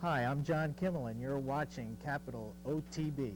Hi, I'm John Kimmel, and you're watching Capital OTB.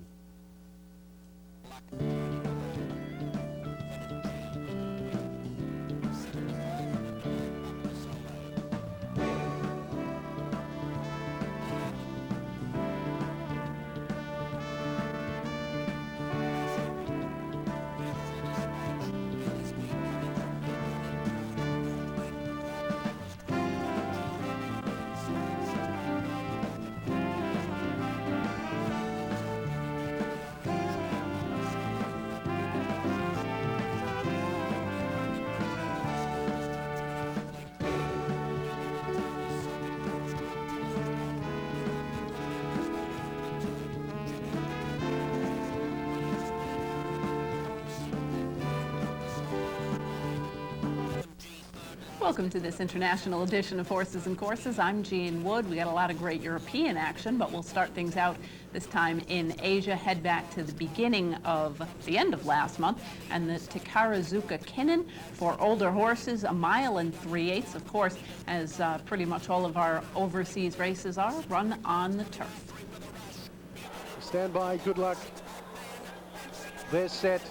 Welcome to this international edition of Horses and Courses. I'm Jean Wood. We got a lot of great European action, but we'll start things out this time in Asia. Head back to the beginning of the end of last month, and the Takarazuka Kinnan for older horses, 1 mile and 3/8. Of course, as pretty much all of our overseas races are, run on the turf. Stand by, good luck. They're set.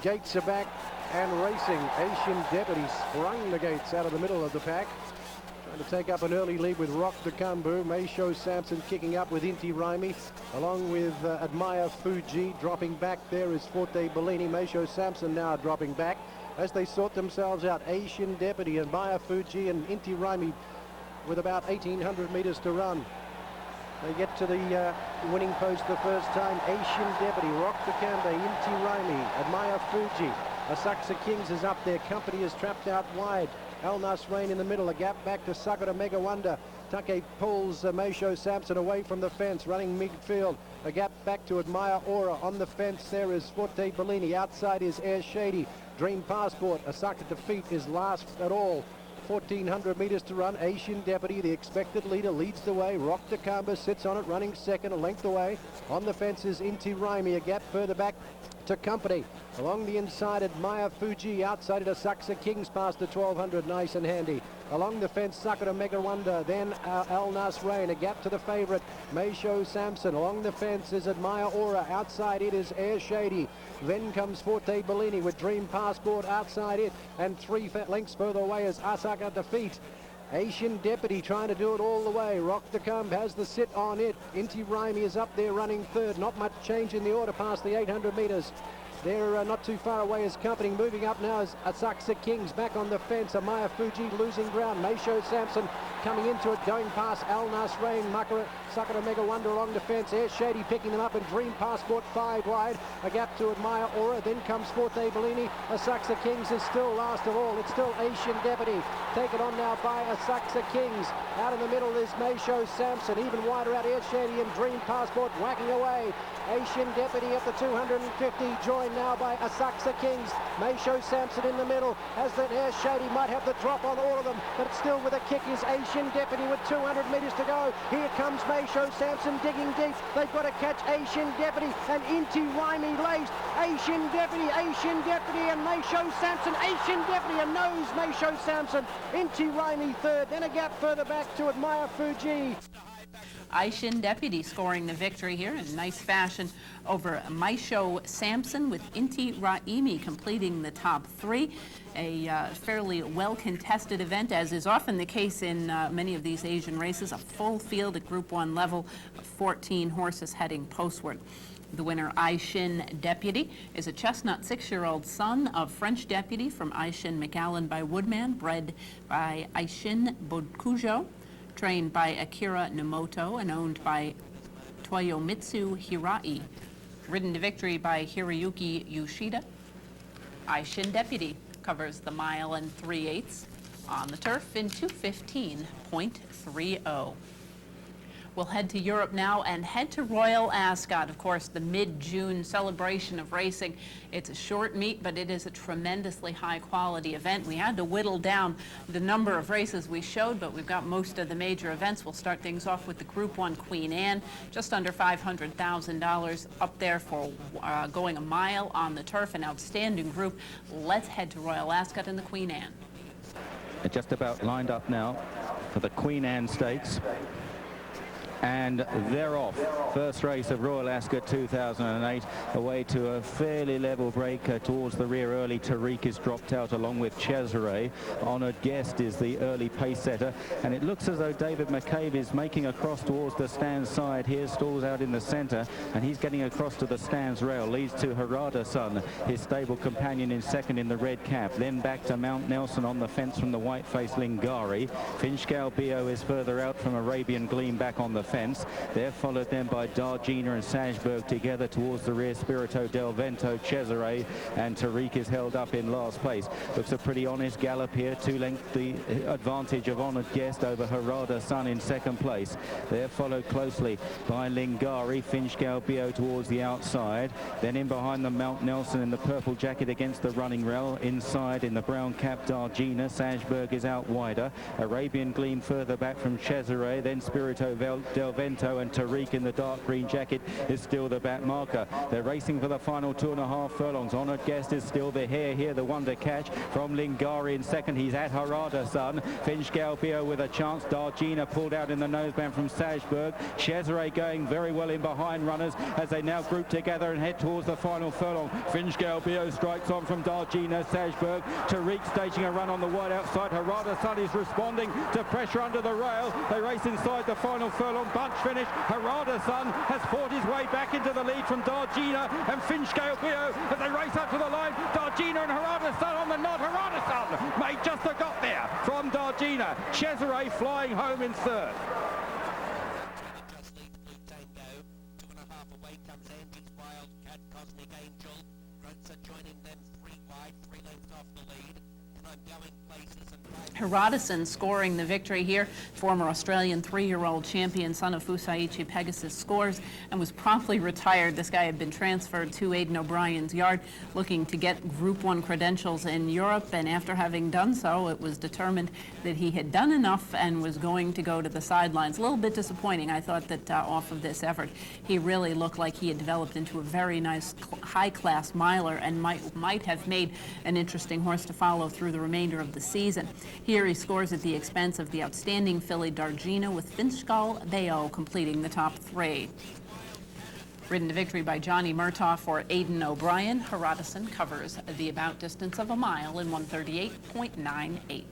Gates are back and racing. Asian Deputy sprung the gates out of the middle of the pack, trying to take up an early lead with Rock the Kambu. Meisho Samson kicking up with Inti Raimi, along with Admire Fuji. Dropping back there is Forte Bellini. Meisho Samson now dropping back as they sort themselves out. Asian Deputy, Admire Fuji and Inti Raimi with about 1,800 meters to run. They get to the winning post the first time. Asian Deputy, Rock the Kambu, Inti Raimi, Admire Fuji. Asakusa Kings is up there. Company is trapped out wide. Al Nasrain in the middle. A gap back to Sakura Mega Wonder. Take pulls Meisho Samson away from the fence, running midfield. A gap back to Admire Aura. On the fence there is Forte Bellini. Outside is Air Shady. Dream Passport. Asaka Defeat is last at all. 1,400 meters to run. Asian Deputy, the expected leader, leads the way. Rock the Kambu sits on it, running second, a length away. On the fence is Inti Raimi. A gap further back to Company. Along the inside, Admire Fuji. Outside it, Asakusa Kings past the 1,200, nice and handy. Along the fence, Sakura Mega Wonder. Then Al Nasrain. A gap to the favourite, Meisho Samson. Along the fence is Admire Aura. Outside it is Air Shady. Then comes Forte Bellini with Dream Passport outside it. And 3 lengths further away is Asaka Defeat. Asian Deputy trying to do it all the way. Rock the Kambu has the sit on it. Inti Raimi is up there running third. Not much change in the order past the 800 meters. They're not too far away as Company. Moving up now is Asakusa Kings back on the fence. Amaya Fuji losing ground. Meisho Samson coming into it, going past Al Nasrain. Sakura Mega Wonder along the fence. Air Shady picking them up, and Dream Passport 5 wide. A gap to Admire Aura. Then comes Forte Bellini. Asakusa Kings is still last of all. It's still Asian Deputy. Taken on now by Asakusa Kings. Out in the middle is Meisho Samson. Even wider out Air Shady and Dream Passport whacking away. Asian Deputy at the 250, joined now by Asakusa Kings. Meisho Samson in the middle, as the Air Shady might have the drop on all of them, but still with a kick is Asian Deputy with 200 meters to go. Here comes Meisho Samson digging deep. They've got to catch Asian Deputy, and Inti Raimi laced. Asian Deputy, and Meisho Samson. Asian Deputy and knows Meisho Samson. Inti Raimi third, then a gap further back to Admire Fuji. Aishin Deputy scoring the victory here in nice fashion over Meisho Samson, with Inti Raimi completing the top 3. A fairly well-contested event, as is often the case in many of these Asian races. A full field at Group 1 level, 14 horses heading postward. The winner, Aishin Deputy, is a chestnut 6-year-old son of French Deputy from Aishin McAllen by Woodman, bred by Aishin Bokujo, trained by Akira Nomoto and owned by Toyomitsu Hirai. Ridden to victory by Hiroyuki Yoshida. Aishin Deputy covers the 1 mile and 3/8 on the turf in 2:15.30. We'll head to Europe now and head to Royal Ascot, of course, the mid-June celebration of racing. It's a short meet, but it is a tremendously high-quality event. We had to whittle down the number of races we showed, but we've got most of the major events. We'll start things off with the Group 1 Queen Anne, just under $500,000 up there for going 1 mile on the turf, an outstanding group. Let's head to Royal Ascot and the Queen Anne. are just about lined up now for the Queen Anne Stakes. And they're off. First race of Royal Ascot 2008, away to a fairly level break towards the rear early. Tariq is dropped out along with Cesare. Honoured Guest is the early pace setter, and it looks as though David McCabe is making across towards the stand side here, stalls out in the centre, and he's getting across to the stands rail. Leads to Harada Sun, his stable companion, in second in the red cap. Then back to Mount Nelson on the fence from the white-faced Lingari. Finchgale Bio is further out from Arabian Gleam back on the fence. They're followed then by Dargina and Sajberg together towards the rear. Spirito del Vento, Cesare, and Tariq is held up in last place. Looks a pretty honest gallop here. 2 lengths the advantage of Honoured Guest over Harada Sun in second place. They're followed closely by Lingari. Finchgale Bio towards the outside. Then in behind them, Mount Nelson in the purple jacket against the running rail. Inside in the brown cap, Dargina. Sajberg is out wider. Arabian Gleam further back from Cesare. Then Spirito del Vento, and Tariq in the dark green jacket is still the back marker. They're racing for the final 2.5 furlongs. Honoured Guest is still the hare here, the one to catch from Lingari in second. He's at Harada Sun. Finchgale Bio with a chance. Dargina pulled out in the noseband from Sajberg. Cesare going very well in behind runners as they now group together and head towards the final furlong. Finchgale Bio strikes on from Dargina. Sajberg. Tariq staging a run on the wide outside. Harada Sun is responding to pressure under the rail. They race inside the final furlong. Bunch finish. Harada Sun has fought his way back into the lead from Dargina and Finchgale Bio as they race up to the line. Dargina and Harada Sun on the nod. Harada Sun may just have got there from Dargina. Cesare flying home in third. Just leads Blue Tango. 2.5 away comes Andy's Wildcat, Cosmic Angel. Grunzer joining them 3 wide, 3 lengths off the lead. And I'm going places and Harada Sun scoring the victory here. Former Australian 3-year-old champion, son of Fusaichi Pegasus, scores and was promptly retired. This guy had been transferred to Aidan O'Brien's yard, looking to get Group 1 credentials in Europe, and after having done so, it was determined that he had done enough and was going to go to the sidelines. A little bit disappointing. I thought that off of this effort, he really looked like he had developed into a very nice high-class miler and might have made an interesting horse to follow through the remainder of the season. Here he scores at the expense of the outstanding filly Dargina, with Finchgale Bio completing the top 3. Ridden to victory by Johnny Murtaugh for Aidan O'Brien, Harada Sun covers the about distance of a mile in 138.98.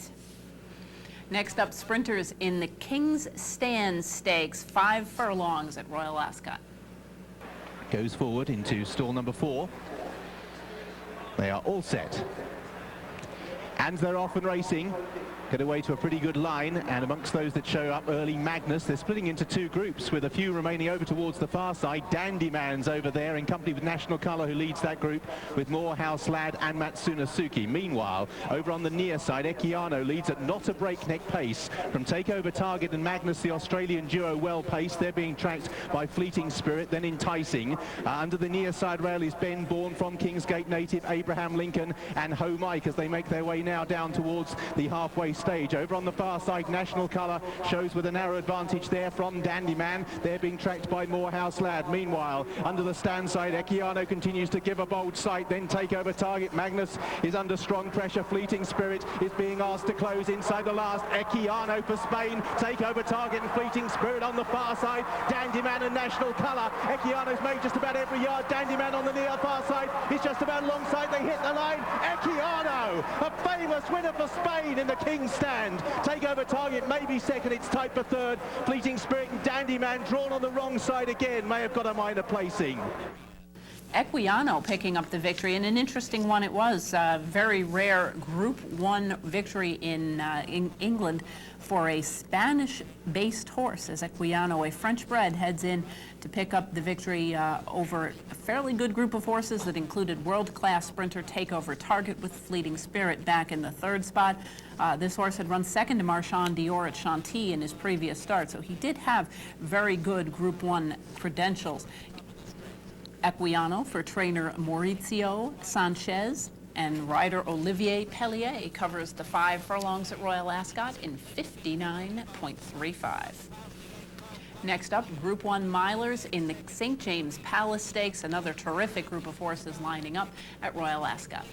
Next up, sprinters in the King's Stand Stakes, 5 furlongs at Royal Ascot. Goes forward into stall number 4. They are all set. And they're off and racing. Get away to a pretty good line, and amongst those that show up early, Magnus. They're splitting into 2 groups with a few remaining over towards the far side. Dandyman's over there in company with National Colour, who leads that group with Morehouse Lad and Matsuna Suki. Meanwhile, over on the near side, Equiano leads at not a breakneck pace from Takeover Target and Magnus, the Australian duo, well paced. They're being tracked by Fleeting Spirit, then Enticing. Under the near side rail is Ben Bourne from Kingsgate native, Abraham Lincoln and Ho Mike as they make their way now down towards the halfway stage. Over on the far side, National Colour shows with a narrow advantage there from Dandyman. They're being tracked by Morehouse Lad. Meanwhile, under the stand side, Equiano continues to give a bold sight, then Takeover Target. Magnus is under strong pressure. Fleeting Spirit is being asked to close inside the last. Equiano for Spain. Takeover Target and Fleeting Spirit on the far side. Dandyman and National Colour. Equiano's made just about every yard. Dandyman on the near far side. He's just about alongside. They hit the line. Equiano, a famous winner for Spain in the King's Stand. Takeover Target maybe second, it's tight for third. Fleeting Spirit and Dandyman drawn on the wrong side again, may have got a minor placing. Equiano picking up the victory, and an interesting one it was. Very rare Group 1 victory in England for a Spanish-based horse, as Equiano, a French-bred, heads in to pick up the victory over a fairly good group of horses that included world-class sprinter Takeover Target with Fleeting Spirit back in the 3rd spot. This horse had run second to Marchand Dior at Chantilly in his previous start, so he did have very good Group 1 credentials. Equiano for trainer Maurizio Sanchez, and rider Olivier Pellier covers the 5 furlongs at Royal Ascot in 59.35. Next up, Group 1 milers in the St. James Palace Stakes, another terrific group of horses lining up at Royal Ascot.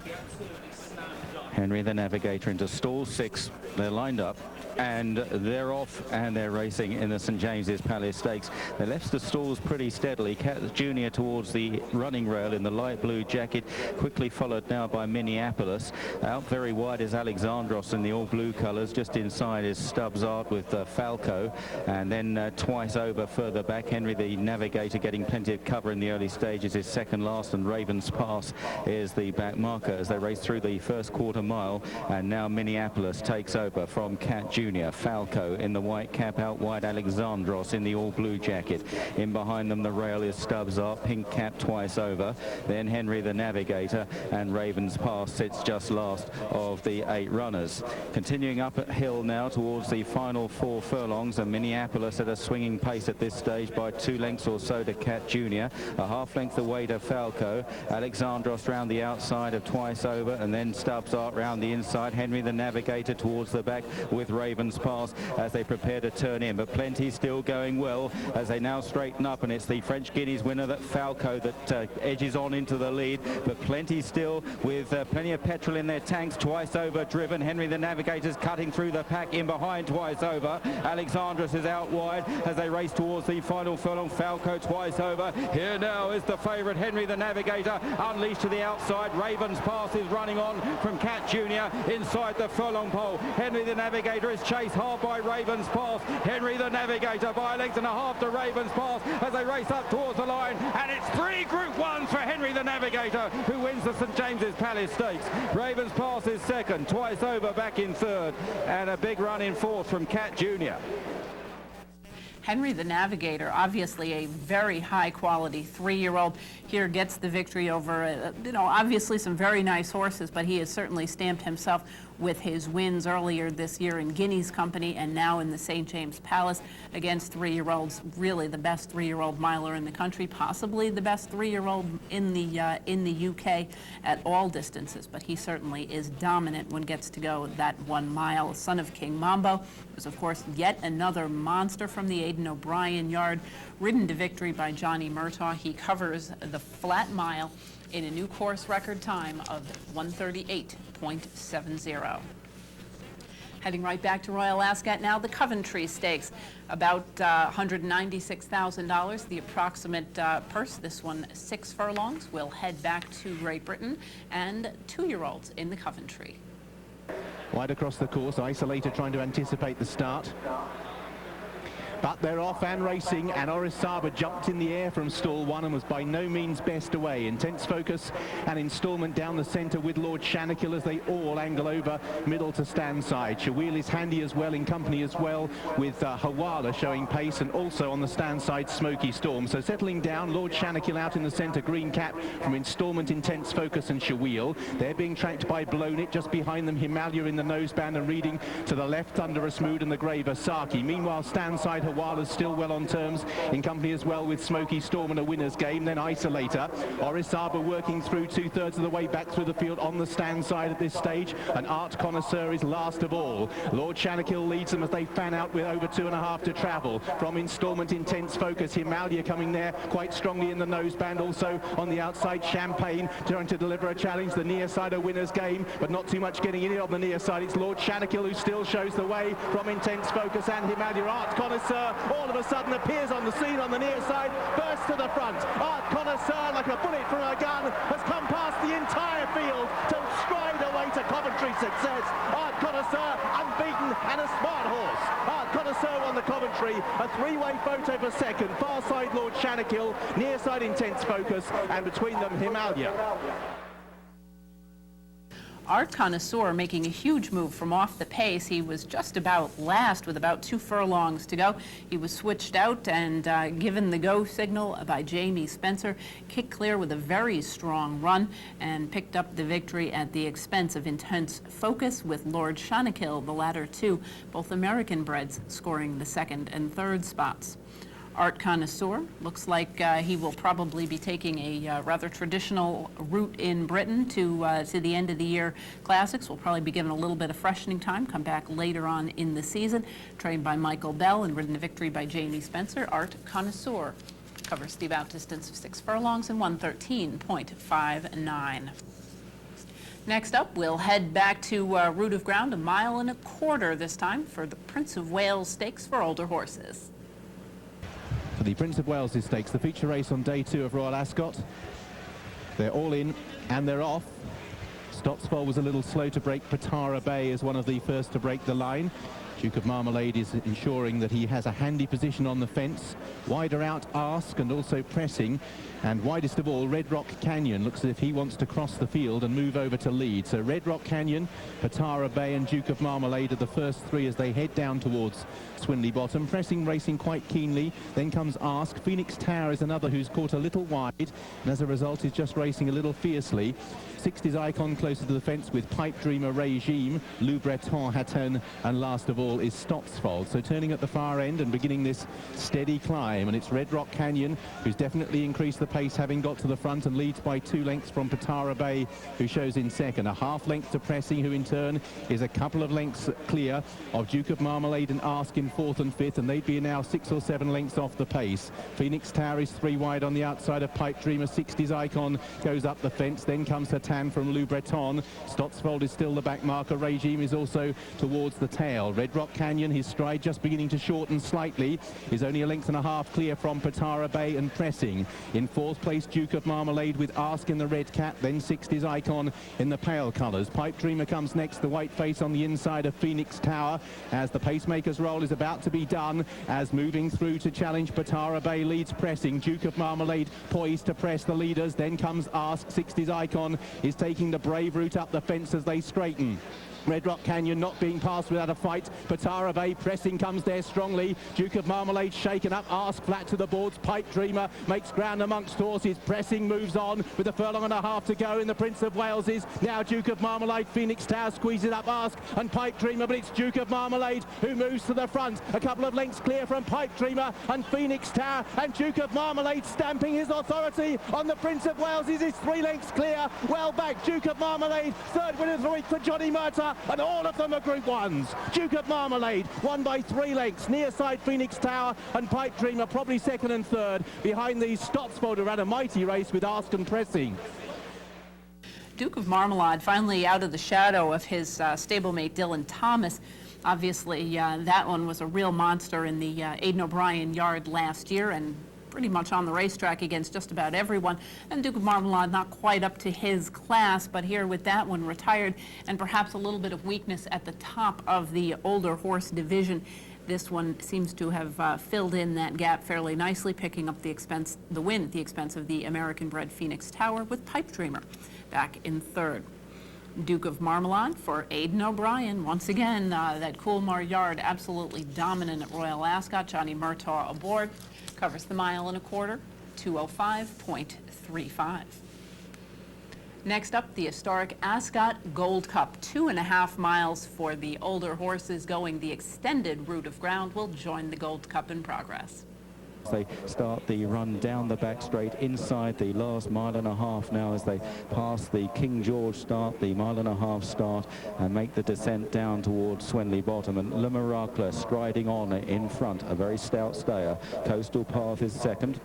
He absolutely slammed up Henry the Navigator into stall 6. They're lined up and they're off and they're racing in the St James's Palace Stakes. They left the stalls pretty steadily. Cat Junior towards the running rail in the light blue jacket, quickly followed now by Minneapolis. Out very wide is Alexandros in the all blue colours. Just inside is Stubbs Art with Falco, and then twice over further back Henry the Navigator getting plenty of cover in the early stages is second last, and Raven's Pass is the back marker as they race through the first quarter mile. And now Minneapolis takes over from Cat Junior. Falco in the white cap, out wide Alexandros in the all blue jacket. In behind them the rail is Stubbs Art, pink cap twice over. Then Henry the Navigator, and Raven's Pass sits just last of the 8 runners. Continuing up at hill now towards the final 4 furlongs, and Minneapolis at a swinging pace at this stage by 2 lengths or so to Cat Junior, a half length away to Falco. Alexandros round the outside of twice over, and then Stubbs Art round the inside. Henry the Navigator towards the back with Raven's Pass as they prepare to turn in, but plenty still going well as they now straighten up, and it's the French Guineas winner, that Falco, that edges on into the lead, but plenty still with plenty of petrol in their tanks. Twice over driven. Henry the Navigator's cutting through the pack in behind twice over. Alexandros is out wide as they race towards the final furlong. Falco twice over. Here now is the favourite Henry the Navigator, unleashed to the outside. Raven's Pass is running on from Cat Junior inside the furlong pole. Henry the Navigator is chased hard by Raven's Pass. Henry the Navigator by a length and a half to Raven's Pass as they race up towards the line, and it's 3 Group 1s for Henry the Navigator, who wins the St James's Palace Stakes. Raven's Pass is second, twice over back in third, and a big run in fourth from Cat Junior. Henry the Navigator, obviously a very high-quality 3-year-old, here gets the victory over, obviously some very nice horses, but he has certainly stamped himself with his wins earlier this year in Guineas Company and now in the St. James Palace against 3-year-olds. Really the best 3-year-old miler in the country, possibly the best 3-year-old in the UK at all distances, but he certainly is dominant when gets to go that 1 mile. Son of King Mambo was, of course, yet another monster from the Aidan O'Brien yard, ridden to victory by Johnny Murtaugh. He covers the flat mile in a new course record time of 1:38.70. Heading right back to Royal Ascot now, the Coventry Stakes, about $196,000, the approximate purse. This one 6 furlongs. We'll head back to Great Britain and 2-year-olds in the Coventry. Wide across the course, Isolator trying to anticipate the start. But they're off and racing, and Oris Saba jumped in the air from stall 1 and was by no means best away. Intense Focus and Installment down the centre with Lord Shanakil as they all angle over middle to stand side. Shawil is handy as well, in company as well, with Hawala showing pace, and also on the stand side Smoky Storm. So settling down, Lord Shanakil out in the centre, green cap from Installment, Intense Focus and Shawil. They're being tracked by Blown It, just behind them Himalaya in the noseband, and reading to the left under Asmood and the grey Versaki. Meanwhile, stand side Hawala's still well on terms, in company as well with Smoky Storm and a winner's game. Then Isolator. Oris Saba working through 2/3 of the way back through the field on the stand side at this stage, and Art Connoisseur is last of all. Lord Shanakil leads them as they fan out with over 2.5 to travel. From Installment, Intense Focus, Himalaya coming there quite strongly in the noseband. Also on the outside, Champagne trying to deliver a challenge. The near side a winner's game, but not too much getting in it on the near side. It's Lord Shanakil who still shows the way from Intense Focus and Himalaya. Art Connoisseur all of a sudden appears on the scene on the near side, bursts to the front. Art Connoisseur, like a bullet from a gun, has come past the entire field to stride away to Coventry success. Art Connoisseur unbeaten and a smart horse. Art Connoisseur won the Coventry, a 3-way photo for second. Far side Lord Shanakil, near side Intense Focus, and between them Himalaya. Art Connoisseur making a huge move from off the pace. He was just about last with about 2 furlongs to go. He was switched out and given the go signal by Jamie Spencer. Kicked clear with a very strong run and picked up the victory at the expense of Intense Focus, with Lord Shanakil, the latter 2, both American breds, scoring the 2nd and 3rd spots. Art Connoisseur looks like he will probably be taking a rather traditional route in Britain to the end of the year classics. Will probably be given a little bit of freshening time, come back later on in the season. Trained by Michael Bell and ridden to victory by Jamie Spencer, Art Connoisseur covers the about distance of 6 furlongs and 1:13.59. Next up, we'll head back to Route of Ground, 1.25 miles this time for the Prince of Wales Stakes for older horses. For the Prince of Wales Stakes, the feature race on day 2 of Royal Ascot. They're all in and they're off. Stotsfold was a little slow to break. Patara Bay is one of the first to break the line. Duke of Marmalade is ensuring that he has a handy position on the fence. Wider out, Ask, and also pressing. And widest of all, Red Rock Canyon looks as if he wants to cross the field and move over to lead. So Red Rock Canyon, Patara Bay and Duke of Marmalade are the first 3 as they head down towards Swinley Bottom. Pressing, racing quite keenly. Then comes Ask. Phoenix Tower is another who's caught a little wide, and as a result is just racing a little fiercely. 60's Icon closer to the fence with Pipe Dreamer, Regime, Lou Breton, Hatton, and last of all is Stotsfold. So turning at the far end and beginning this steady climb, and it's Red Rock Canyon who's definitely increased the pace, having got to the front and leads by 2 lengths from Patara Bay, who shows in second. A half length to Pressing, who in turn is a couple of lengths clear of Duke of Marmalade and Ask in 4th and 5th, and they'd be now 6 or 7 lengths off the pace. Phoenix Tower is 3 wide on the outside of Pipe Dreamer. 60's Icon goes up the fence, then comes Hatton from Lou Breton. Stotsfold is still the back marker. Regime is also towards the tail. Red Rock Canyon, his stride just beginning to shorten slightly, is only 1.5 lengths clear from Patara Bay and Pressing. In 4th place, Duke of Marmalade with Ask in the red cap, then 60's Icon in the pale colours. Pipe Dreamer comes next, the white face on the inside of Phoenix Tower, as the pacemaker's roll is about to be done, as moving through to challenge Patara Bay leads Pressing. Duke of Marmalade poised to press the leaders, then comes Ask. 60's Icon is taking the brave route up the fence as they straighten. Red Rock Canyon not being passed without a fight. Patara Bay Pressing comes there strongly. Duke of Marmalade shaken up. Ask flat to the boards. Pipe Dreamer makes ground amongst horses. Pressing moves on with 1.5 furlongs to go in the Prince of Wales's. Now Duke of Marmalade. Phoenix Tower squeezes up Ask and Pipe Dreamer, but it's Duke of Marmalade who moves to the front. A couple of lengths clear from Pipe Dreamer and Phoenix Tower, and Duke of Marmalade stamping his authority on the Prince of Wales's is 3 lengths clear. Well back, Duke of Marmalade. 3rd winner of the week for Johnny Murtagh. And all of them are Group 1s. Duke of Marmalade won by 3 lengths. Near side Phoenix Tower and Pipe Dreamer probably 2nd and 3rd. Behind these, Stotsfold who ran a mighty race with Ask and Pressing. Duke of Marmalade finally out of the shadow of his stablemate Dylan Thomas. Obviously, that one was a real monster in the Aidan O'Brien yard last year, and pretty much on the racetrack against just about everyone. And Duke of Marmalade not quite up to his class, but here with that one retired and perhaps a little bit of weakness at the top of the older horse division. This one seems to have filled in that gap fairly nicely, picking up the win at the expense of the American-bred Phoenix Tower with Pipe Dreamer back in 3rd. Duke of Marmalade for Aidan O'Brien. Once again, that Coolmore yard absolutely dominant at Royal Ascot. Johnny Murtagh aboard. Covers the 1.25 miles, 2:05.35. Next up, the historic Ascot Gold Cup. 2.5 miles for the older horses going the extended route of ground will join the Gold Cup in progress. They start the run down the back straight inside the last 1.5 miles now as they pass the King George start, the 1.5 mile start, and make the descent down towards Swinley Bottom. And Le Miracle striding on in front, a very stout stayer. Coastal Path is 2nd.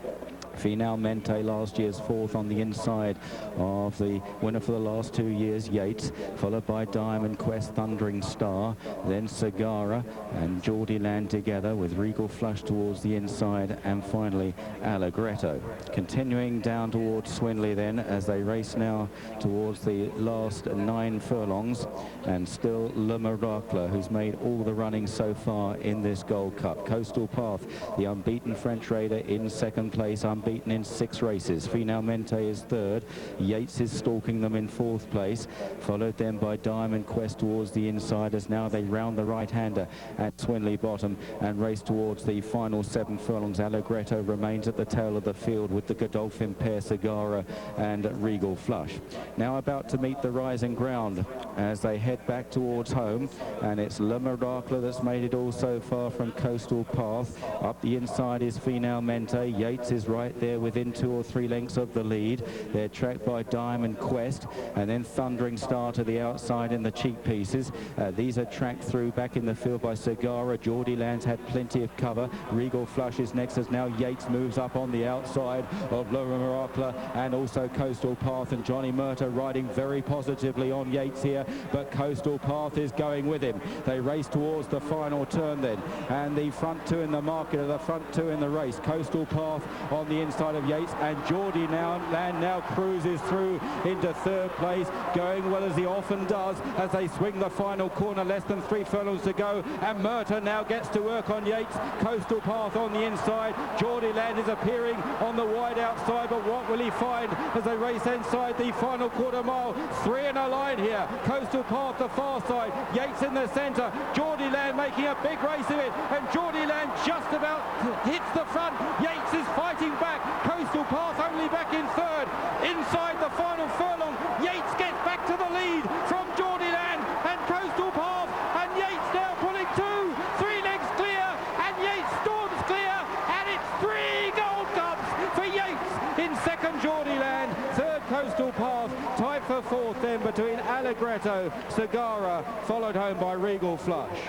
Finalmente, last year's 4th on the inside of the winner for the last 2 years, Yates, followed by Diamond Quest, Thundering Star, then Sagara and Geordie Land together with Regal Flush towards the inside, and finally Allegretto. Continuing down towards Swinley then as they race now towards the last 9 furlongs, and still Le Miracle, who's made all the running so far in this Gold Cup. Coastal Path, the unbeaten French Raider in 2nd place, unbeaten in 6 races. Finalmente is 3rd. Yates is stalking them in 4th place, followed then by Diamond Quest towards the inside as now they round the right-hander at Swinley Bottom and race towards the final 7 furlongs. Allegretto remains at the tail of the field with the Godolphin pair, Sagara and Regal Flush. Now about to meet the rising ground as they head back towards home, and it's Le Miracle that's made it all so far from Coastal Path. Up the inside is Finalmente. Yates is right right there within 2 or 3 lengths of the lead. They're tracked by Diamond Quest, and then Thundering Star to the outside in the cheek pieces. These are tracked through back in the field by Segara. Geordie Land's had plenty of cover. Regal Flush is next as now Yates moves up on the outside of Laura Miracla, and also Coastal Path, and Johnny Murta riding very positively on Yates here, but Coastal Path is going with him. They race towards the final turn then, and the front two in the market are the front two in the race. Coastal Path on the inside of Yates, and Geordie Land now cruises through into third place, going well as he often does as they swing the final corner, less than 3 furlongs to go, and Murta now gets to work on Yates. Coastal Path on the inside. Geordie Land is appearing on the wide outside, but what will he find as they race inside the final quarter mile? 3 in a line here. Coastal Path the far side, Yates in the centre, Geordie Land making a big race of it, and Geordie Land just about hits the front. Yates is fighting back. Coastal Path only back in third. Inside the final furlong, Yates gets back to the lead from Geordie Land and Coastal Path, and Yates now pulling 3 lengths clear, and Yates storms clear, and it's 3 Gold Cups for Yates in second, Geordie Land, third Coastal Path, tied for fourth then between Allegretto, Segara, followed home by Regal Flush.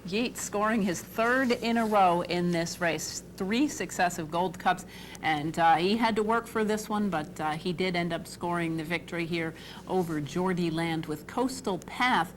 Yates scoring his 3rd in a row in this race, 3 successive Gold Cups, and he had to work for this one, but he did end up scoring the victory here over Geordie Land, with Coastal Path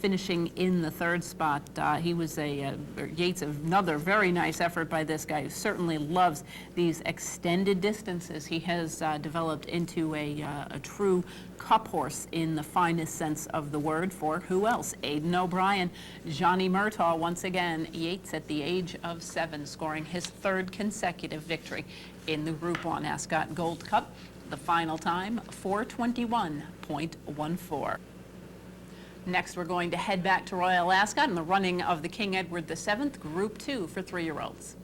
finishing in the 3rd spot. He was Yates, another very nice effort by this guy who certainly loves these extended distances. He has developed into a true cup horse in the finest sense of the word. For who else? Aidan O'Brien. Johnny Murtaugh once again. Yates at the age of 7 scoring his 3rd consecutive victory in the Group 1 Ascot Gold Cup. The final time, 4:21.14. Next, we're going to head back to Royal Ascot and the running of the King Edward VII Group 2 for 3-year-olds.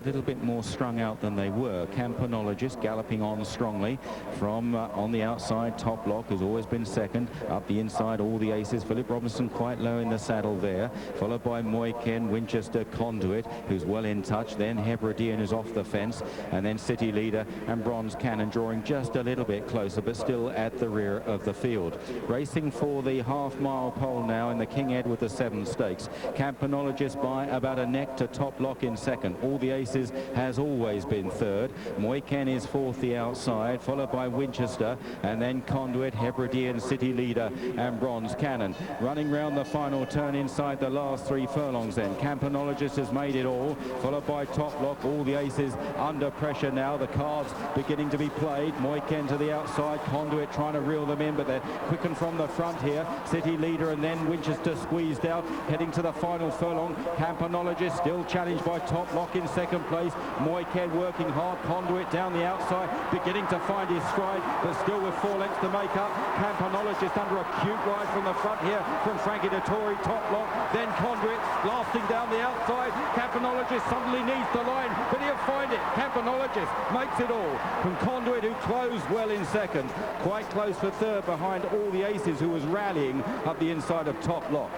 A little bit more strung out than they were. Campanologist galloping on strongly from on the outside. Top Lock has always been second. Up the inside, all the aces. Philip Robinson quite low in the saddle there, followed by Moyken, Winchester, Conduit, who's well in touch. Then Hebridean is off the fence, and then City Leader and Bronze Cannon drawing just a little bit closer, but still at the rear of the field. Racing for the half-mile pole now in the King Edward VII Stakes. Campanologist by about a neck to Top Lock in second. All the aces has always been third. Moyken is fourth the outside, followed by Winchester, and then Conduit, Hebridean, City Leader and Bronze Cannon. Running round the final turn inside the last 3 furlongs then. Campanologist has made it all, followed by Top Lock. All the aces under pressure now. The cards beginning to be played. Moyken to the outside, Conduit trying to reel them in, but they're quickened from the front here. City Leader and then Winchester squeezed out, heading to the final furlong. Campanologist still challenged by Top Lock in second place. Moyken working hard. Conduit down the outside, beginning to find his stride, but still with 4 lengths to make up. Campanologist under a cute ride from the front here from Frankie Dettori. Top Lock, then Conduit blasting down the outside. Campanologist suddenly needs the line, but he'll find it. Campanologist makes it all from Conduit, who closed well in second. Quite close for third behind all the aces, who was rallying up the inside of Top Lock.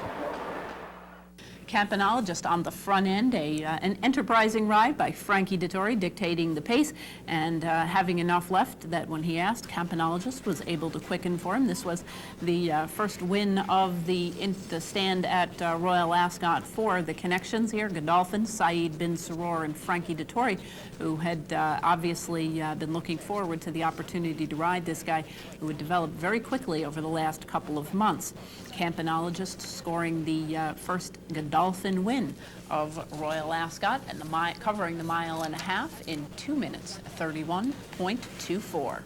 Campanologist on the front end, an enterprising ride by Frankie Dettori dictating the pace and having enough left that when he asked, Campanologist was able to quicken for him. This was the first win of the stand at Royal Ascot for the connections here. Godolphin, Saeed bin Saror and Frankie Dettori, who had obviously been looking forward to the opportunity to ride this guy who had developed very quickly over the last couple of months. Campanologist scoring the first Godolphin win of Royal Ascot and covering the 1.5 miles in 2 minutes 31.24.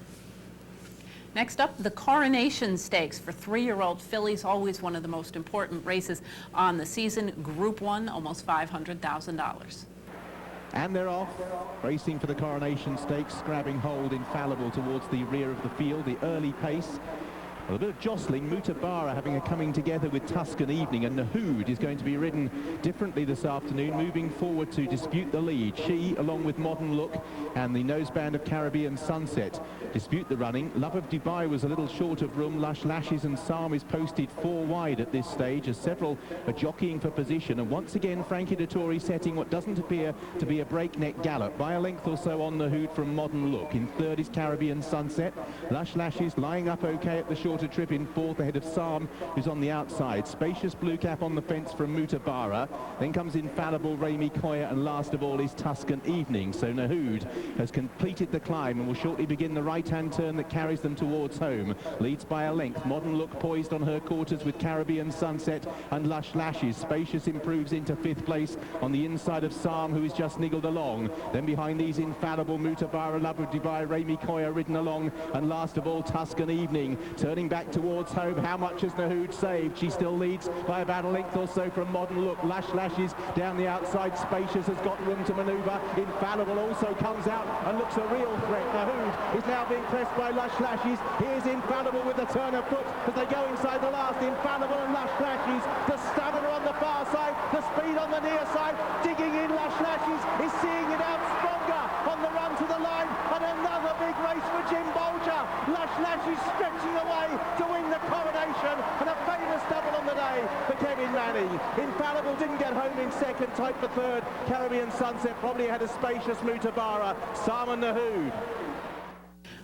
Next up, the Coronation Stakes for 3-year-old fillies, always one of the most important races on the season. Group 1, almost $500,000. And they're off, racing for the Coronation Stakes, grabbing hold Infallible towards the rear of the field. The early pace Well, a bit of jostling. Mutabara having a coming together with Tuscan Evening, and Nahood is going to be ridden differently this afternoon, moving forward to dispute the lead. She, along with Modern Look and the noseband of Caribbean Sunset, dispute the running. Love of Dubai was a little short of room. Lush Lashes and Psalm is posted 4 wide at this stage, as several are jockeying for position. And once again, Frankie Dettori setting what doesn't appear to be a breakneck gallop, by a length or so on Nahood from Modern Look. In third is Caribbean Sunset. Lush Lashes lying up okay at the shorter trip in fourth, ahead of Psalm, who's on the outside. Spacious Blue Cap on the fence from Mutabara. Then comes Infallible, Remy Koya, and last of all is Tuscan Evening. So Nahood has completed the climb and will shortly begin the right-hand turn that carries them towards home. Leads by a length. Modern Look poised on her quarters with Caribbean Sunset and Lush Lashes. Spacious improves into 5th place on the inside of Psalm, who is just niggled along. Then behind these, Infallible, Mutabara, Love of Dubai, Remy Koya ridden along, and last of all Tuscan Evening. Turning back towards home, how much has Nahood saved? She still leads by about a length or so from Modern Look. Lush Lashes down the outside. Spacious has got room to manoeuvre. Infallible also comes out and looks a real threat. Nahood is now being pressed by Lush Lashes. Here's Infallible with the turn of foot as they go inside the last. Infallible and Lush Lashes. The stamina on the far side, the speed on the near side. Digging in, Lush Lashes is seeing it out stronger on the run to the line. And another big race for Jim Bolger. Lush Lashes stretching away to win the coronation, and a famous double on the day for Kevin Manning. Infallible didn't get home in second, tight for third. Caribbean Sunset probably had a Spacious Mutabara. Simon Nahood.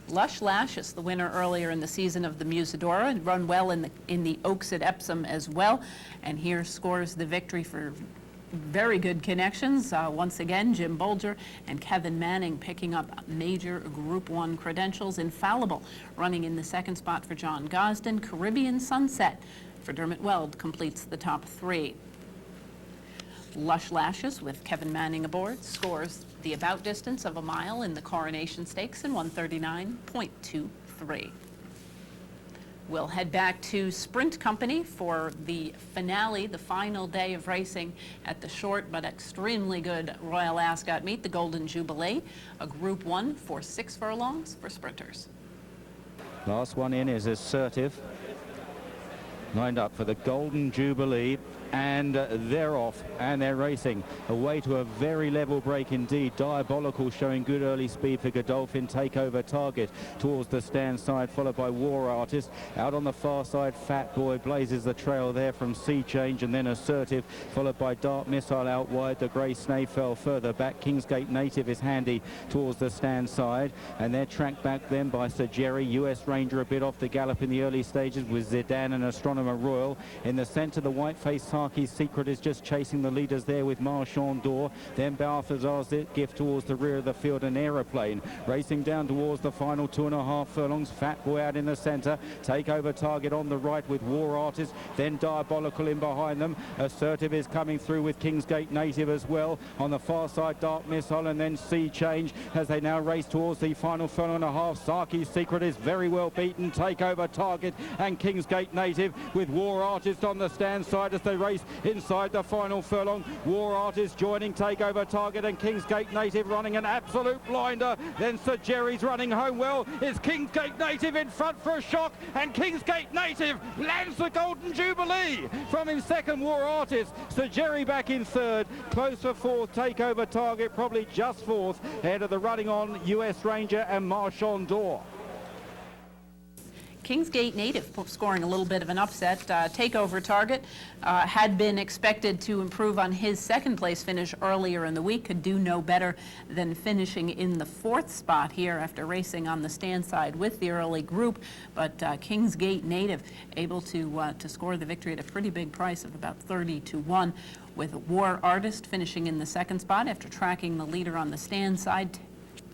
Lush Lashes, the winner earlier in the season of the Musadora, and run well in the Oaks at Epsom as well. And here scores the victory for very good connections. Once again, Jim Bolger and Kevin Manning picking up major Group 1 credentials. Infallible running in the second spot for John Gosden. Caribbean Sunset for Dermot Weld completes the top 3. Lush Lashes, with Kevin Manning aboard, scores the about distance of a mile in the Coronation Stakes in 139.23. We'll head back to Sprint Company for the finale, the final day of racing at the short but extremely good Royal Ascot Meet, the Golden Jubilee, a Group 1 for 6 furlongs for sprinters. Last one in is Assertive, lined up for the Golden Jubilee, and they're off and they're racing away to a very level break indeed. Diabolical showing good early speed for Godolphin. Takeover Target towards the stand side, followed by War Artist. Out on the far side, Fat Boy blazes the trail there from Sea Change, and then Assertive, followed by Dark Missile out wide. The Grey Snæfell further back. Kingsgate Native is handy towards the stand side, and they're tracked back then by Sir Jerry. US Ranger a bit off the gallop in the early stages with Zidane and Astronomer Royal. In the centre, the white-faced Harky's Secret is just chasing the leaders there with Marchand d'Or. Then Balthazar's Gift towards the rear of the field, and Aeroplane racing down towards the final 2.5 furlongs. Fat Boy out in the centre. Takeover Target on the right with War Artist. Then Diabolical in behind them. Assertive is coming through with Kingsgate Native as well. On the far side, Dark Missile, and then Sea Change as they now race towards the final furlong and a half. Sarki's Secret is very well beaten. Takeover Target and Kingsgate Native with War Artist on the stand side as they race inside the final furlong. War Artist joining Takeover Target, and Kingsgate Native running an absolute blinder. Then Sir Jerry's running home well. It's Kingsgate Native in front for a shock, and Kingsgate Native lands the Golden Jubilee from in second. War Artist, Sir Jerry back in third, close for fourth. Takeover Target probably just fourth, ahead of the running on US Ranger and Marchand d'Or. Kingsgate Native scoring a little bit of an upset. Takeover Target had been expected to improve on his second place finish earlier in the week, could do no better than finishing in the 4th spot here after racing on the stand side with the early group, but Kingsgate Native able to score the victory at a pretty big price of about 30-1, with War Artist finishing in the 2nd spot after tracking the leader on the stand side.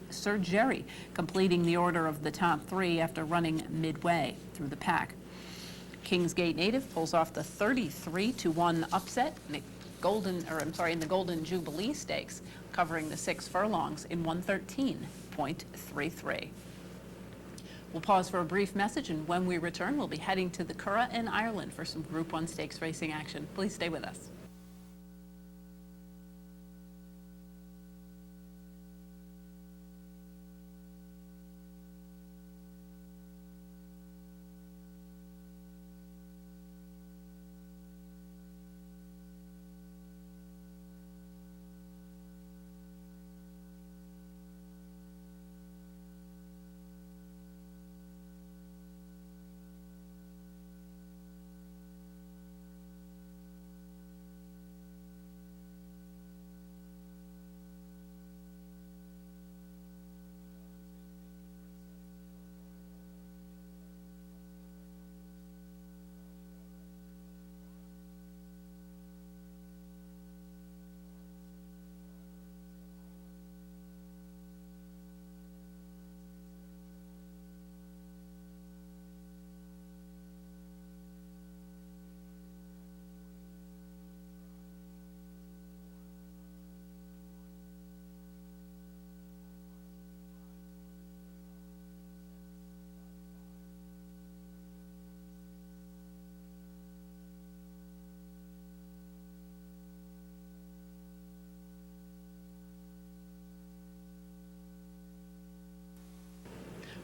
Sir Jerry completing the order of the top 3 after running midway through the pack. Kingsgate Native pulls off the 33-1 upset in the Golden Jubilee Stakes, covering the 6 furlongs in 113.33. We'll pause for a brief message, and when we return, we'll be heading to the Curragh in Ireland for some Group 1 Stakes racing action. Please stay with us.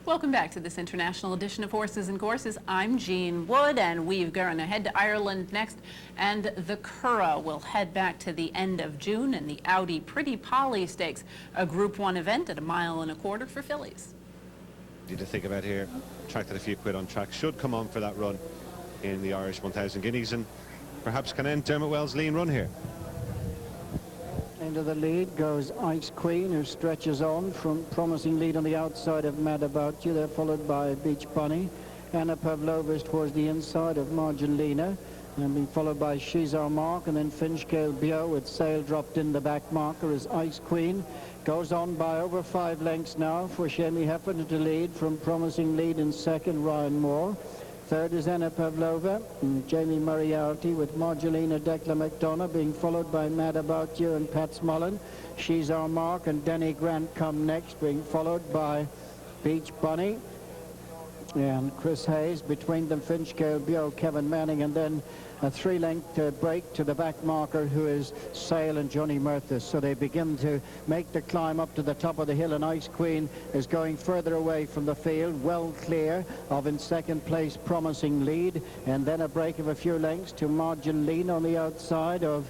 Welcome back to this international edition of Horses and Courses. I'm Jean Wood, and we've gone to head to Ireland next. And the Curragh will head back to the end of June in the Audi Pretty Polly Stakes, a Group 1 event at 1.25 miles for fillies. You to think about here, attracted a few quid on track, should come on for that run in the Irish 1,000 guineas, and perhaps can end Dermot Wells' lean run here. Into the lead goes Ice Queen, who stretches on from promising lead on the outside of Mad About You. They're followed by Beach Bunny. Anna Pavlova is towards the inside of Margelina, and being followed by She's Our Mark, and then Finchgale Bio with Sail dropped in the back marker as Ice Queen goes on by over 5 lengths now for Shamie Heffernan to lead from promising lead in second, Ryan Moore. Third is Anna Pavlova, and Jamie Moriarty with Margelina, Declan McDonough being followed by Mad About You and Pat Smullen. She's Our Mark and Denny Grant come next, being followed by Beach Bunny and Chris Hayes. Between them Finchgale Bio, Kevin Manning, and then a 3-length break to the back marker, who is Sail and Johnny Murthas. So they begin to make the climb up to the top of the hill, and Ice Queen is going further away from the field, well clear of in second place promising lead, and then a break of a few lengths to Margelina on the outside of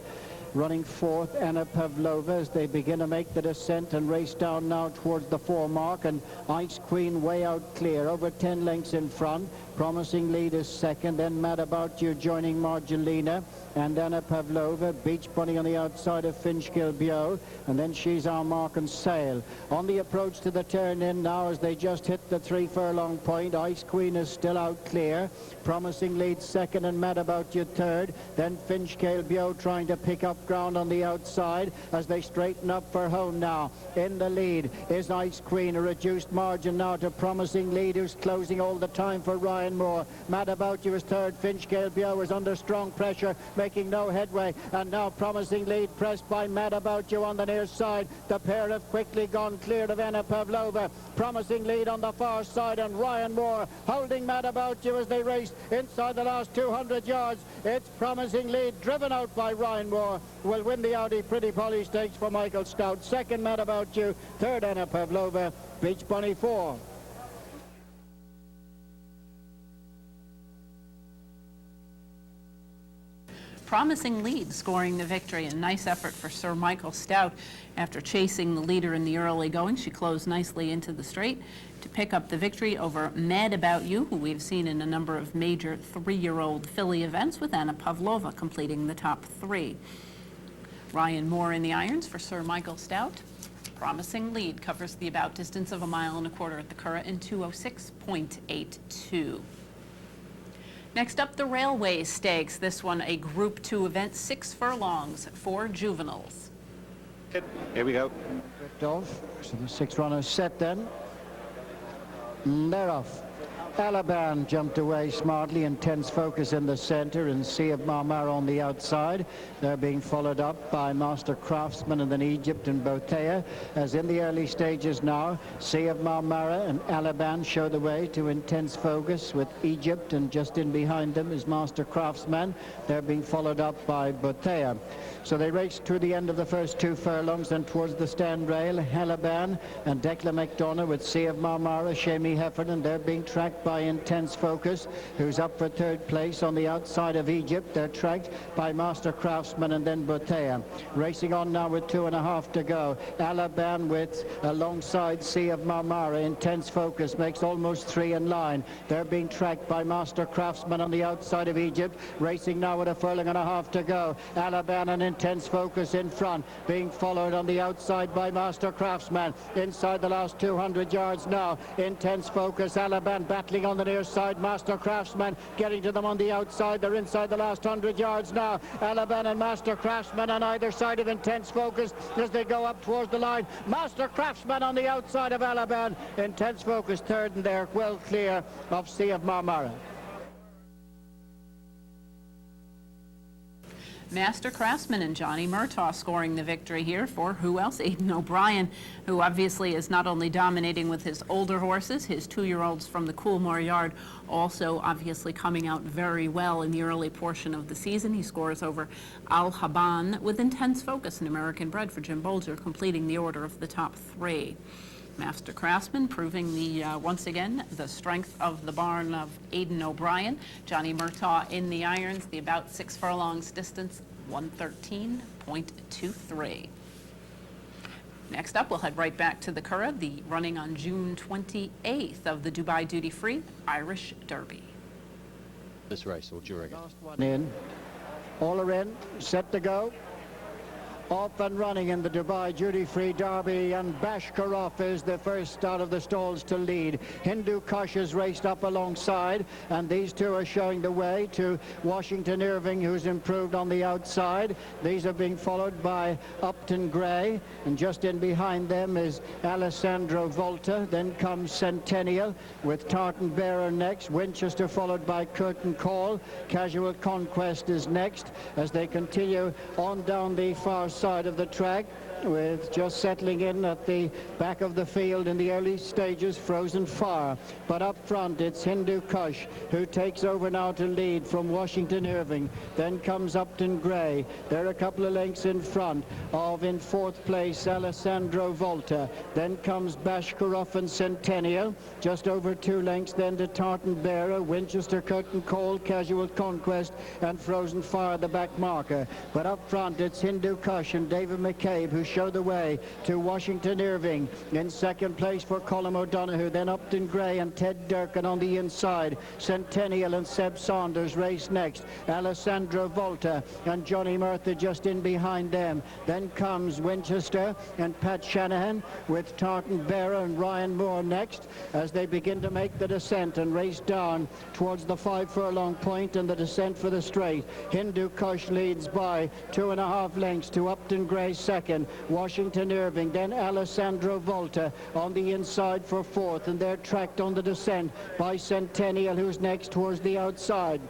running fourth Anna Pavlova as they begin to make the descent and race down now towards the 4 mark, and Ice Queen way out clear, over 10 lengths in front. Promising lead is second, then Mad About You joining Margelina and Anna Pavlova. Beach Bunny on the outside of Finchgale Bio, and then She's Our Mark and Sail. On the approach to the turn in now as they just hit the 3 furlong point, Ice Queen is still out clear. Promising lead second and Mad About You third. Then Finchgale Bio trying to pick up ground on the outside as they straighten up for home now. In the lead is Ice Queen, a reduced margin now to promising lead, who's closing all the time for Ryan Moore. Mad About You is third. Finchgale Bio is under strong pressure, making no headway, and now promising lead pressed by Mad About You on the near side. The pair have quickly gone clear of Anna Pavlova. Promising lead on the far side, and Ryan Moore holding Mad About You as they race inside the last 200 yards. It's promising lead driven out by Ryan Moore, will win the Audi Pretty Polly Stakes for Michael Stout. Second Mad About You, third Anna Pavlova, Beach Bunny 4. Promising lead scoring the victory. A nice effort for Sir Michael Stout. After chasing the leader in the early going, she closed nicely into the straight to pick up the victory over Mad About You, who we've seen in a number of major 3-year-old filly events, with Anna Pavlova completing the top 3. Ryan Moore in the irons for Sir Michael Stout. Promising lead covers the about distance of 1.25 miles at the Curragh in 2:06.82. Next up, the Railway Stakes. This one a Group 2 event, 6 furlongs for juveniles. Here we go. Off. So the 6 runners set then. They're off. Alaban jumped away smartly, intense focus in the center, and Sea of Marmara on the outside. They're being followed up by Master Craftsman and then Egypt and Botea. As in the early stages now, Sea of Marmara and Alaban show the way to intense focus with Egypt, and just in behind them is Master Craftsman. They're being followed up by Botea. So they race to the end of the first 2 furlongs, and towards the stand rail, Alaban and Declan McDonough with Sea of Marmara, Shamie Heffernan. They're being tracked by Intense Focus, who's up for 3rd place on the outside of Egypt. They're tracked by Master Craftsman and then Botea. Racing on now with 2.5 to go. Alaban with alongside Sea of Marmara. Intense Focus makes almost 3 in line. They're being tracked by Master Craftsman on the outside of Egypt. Racing now with 1.5 furlongs to go. Alaban and Intense Focus in front, being followed on the outside by Master Craftsman. Inside the last 200 yards now. Intense Focus, Alaban battling on the near side. Master Craftsman getting to them on the outside. They're inside the last 100 yards now. Alaban and Master Craftsman on either side of Intense Focus as they go up towards the line. Master Craftsman on the outside of Alaban. Intense Focus third, and they're well clear of Sea of Marmara. Master Craftsman and Johnny Murtaugh scoring the victory here for who else? Aidan O'Brien, who obviously is not only dominating with his older horses, his 2-year-olds from the Coolmore yard, also obviously coming out very well in the early portion of the season. He scores over Al Haban with Intense Focus, an American bred for Jim Bolger, completing the order of the top 3. Master Craftsman proving the once again the strength of the barn of Aidan O'Brien. Johnny Murtaugh in the irons, the about 6 furlongs distance, 113.23. Next up, we'll head right back to the Curragh, the running on June 28th of the Dubai Duty Free Irish Derby. This race, or during it. Last one in. All are in, set to go. Off and running in the Dubai Duty Free Derby, and Bashkarov is the first out of the stalls to lead. Hindu Kush is raced up alongside, and these two are showing the way to Washington Irving, who's improved on the outside. These are being followed by Upton Gray, and just in behind them is Alessandro Volta. Then comes Centennial with Tartan Bearer next. Winchester followed by Curtain Call. Casual Conquest is next as they continue on down the far side of the track, with just settling in at the back of the field in the early stages, Frozen Fire. But up front, it's Hindu Kush who takes over now to lead from Washington Irving. Then comes Upton Gray. They're a couple of lengths in front of, in 4th place, Alessandro Volta. Then comes Bashkarov and Centennial. Just over 2 lengths then to Tartan Bearer, Winchester, Curtain Call, Casual Conquest, and Frozen Fire, the back marker. But up front, it's Hindu Kush and David McCabe who show the way to Washington Irving. In 2nd place for Colm O'Donoghue, then Upton Gray and Ted Durkin on the inside. Centennial and Seb Saunders race next. Alessandro Volta and Johnny Murtha just in behind them. Then comes Winchester and Pat Shanahan with Tartan Bearer and Ryan Moore next as they begin to make the descent and race down towards the 5 furlong point and the descent for the straight. Hindu Kush leads by 2.5 lengths to Upton Gray second. Washington Irving, then Alessandro Volta on the inside for 4th, and they're tracked on the descent by Centennial, who's next towards the outside.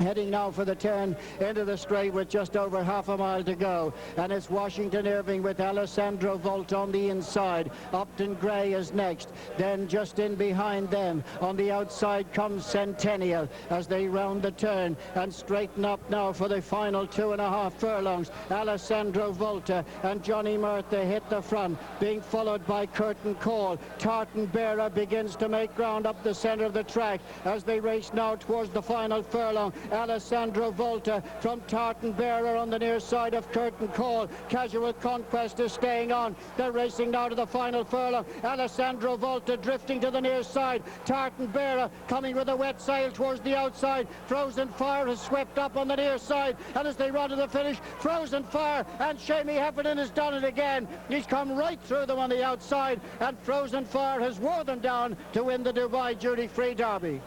Heading now for the turn into the straight with just over half a mile to go, and it's Washington Irving with Alessandro Volta on the inside. Upton Gray is next. Then just in behind them on the outside comes Centennial as they round the turn and straighten up now for the final 2.5 furlongs. Alessandro Volta and Johnny Murtha hit the front, being followed by Curtain Call. Tartan Bearer begins to make ground up the center of the track as they race now towards the final furlong. Alessandro Volta from Tartan Bearer on the near side of Curtain Call. Casual Conquest is staying on. They're racing now to the final furlong. Alessandro Volta drifting to the near side. Tartan Bearer coming with a wet sail towards the outside. Frozen Fire has swept up on the near side, and as they run to the finish, Frozen Fire and Shamie Heffernan has done it again. He's come right through them on the outside, and Frozen Fire has wore them down to win the Dubai Duty Free Derby.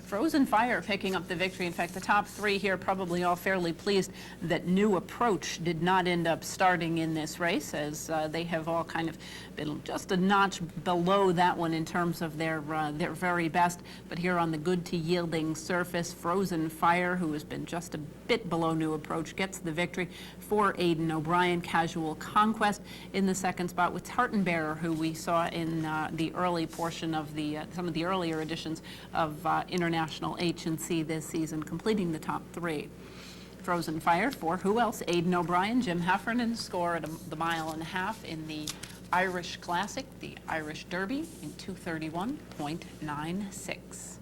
Frozen Fire picking up the victory. In fact, the top 3 here probably all fairly pleased that New Approach did not end up starting in this race, as they have all kind of been just a notch below that one in terms of their very best. But here on the good to yielding surface, Frozen Fire, who has been just a bit below New Approach, gets the victory for Aidan O'Brien. Casual Conquest in the 2nd spot with Tartan Bearer, who we saw in the early portion of the some of the earlier editions of International H&C this season, completing the top 3. Frozen Fire for who else? Aidan O'Brien. Jim Heffernan score at the 1.5 miles in the Irish Classic, the Irish Derby, in 2:31.96.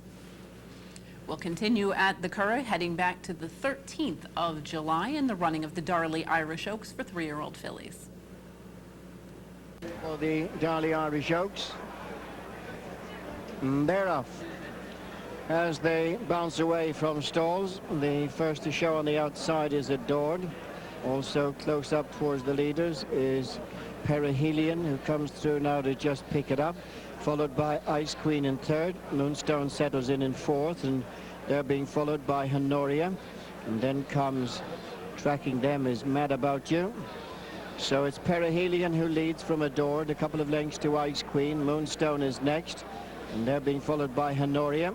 We'll continue at the Curragh, heading back to the 13th of July in the running of the Darley Irish Oaks for 3-year-old fillies. For the Darley Irish Oaks, they're off as they bounce away from stalls. The first to show on the outside is Adored. Also close up towards the leaders is Perihelion, who comes through now to just pick it up, followed by Ice Queen in 3rd. Moonstone settles in 4th, and they're being followed by Honoria. And then comes, tracking them, is Mad About You. So it's Perihelion who leads from Adored, a couple of lengths to Ice Queen. Moonstone is next, and they're being followed by Honoria.